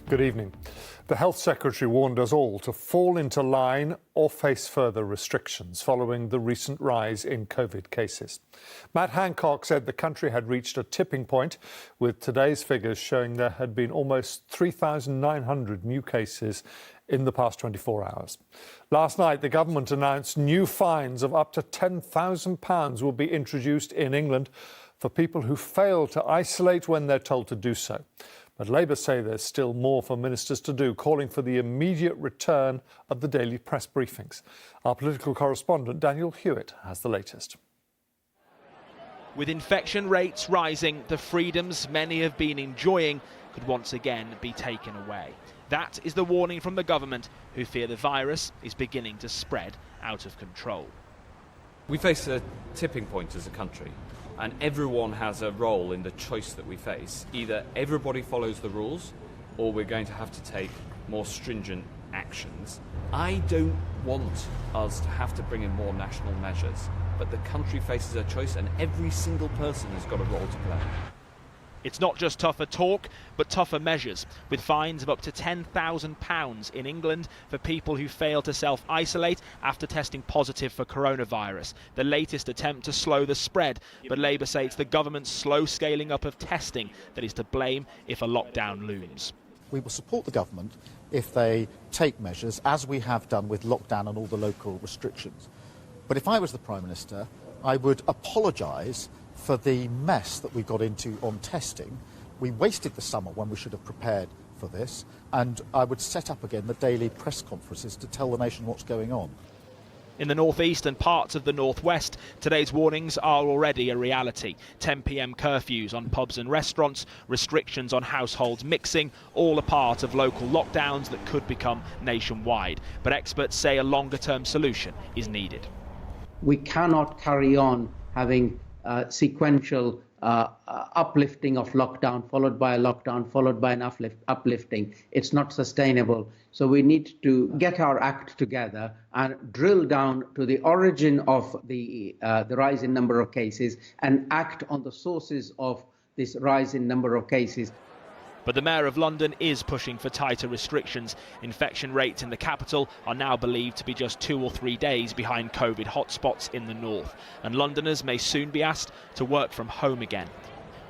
Good evening. The Health Secretary warned us all to fall into line or face further restrictions following the recent rise in COVID cases. Matt Hancock said the country had reached a tipping point, with today's figures showing there had been almost 3,900 new cases in the past 24 hours. Last night, the government announced new fines of up to £10,000 will be introduced in England for people who fail to isolate when they're told to do so. But Labour say there's still more for ministers to do, calling for the immediate return of the daily press briefings. Our political correspondent, Daniel Hewitt, has the latest. With infection rates rising, the freedoms many have been enjoying could once again be taken away. That is the warning from the government, who fear the virus is beginning to spread out of control. We face a tipping point as a country, and everyone has a role in the choice that we face. Either everybody follows the rules, or we're going to have to take more stringent actions. I don't want us to have to bring in more national measures, but the country faces a choice, and every single person has got a role to play. It's not just tougher talk, but tougher measures, with fines of up to £10,000 in England for people who fail to self-isolate after testing positive for coronavirus. The latest attempt to slow the spread, but Labour say it's the government's slow scaling up of testing that is to blame if a lockdown looms. We will support the government if they take measures, as we have done with lockdown and all the local restrictions. But if I was the Prime Minister, I would apologise for the mess that we got into on testing. We wasted the summer when we should have prepared for this, and I would set up again the daily press conferences to tell the nation what's going on. In the northeast and parts of the northwest, today's warnings are already a reality. 10 p.m. curfews on pubs and restaurants, restrictions on households mixing, all a part of local lockdowns that could become nationwide. But experts say a longer-term solution is needed. We cannot carry on having sequential uplifting of lockdown, followed by a lockdown, followed by an uplifting. It's not sustainable. So we need to get our act together and drill down to the origin of the rise in number of cases and act on the sources of this rise in number of cases. But the Mayor of London is pushing for tighter restrictions. Infection rates in the capital are now believed to be just 2 or 3 days behind COVID hotspots in the north. And Londoners may soon be asked to work from home again.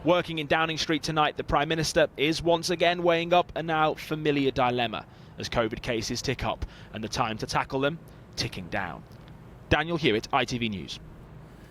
Working in Downing Street tonight, the Prime Minister is once again weighing up a now familiar dilemma as COVID cases tick up and the time to tackle them ticking down. Daniel Hewitt, ITV News.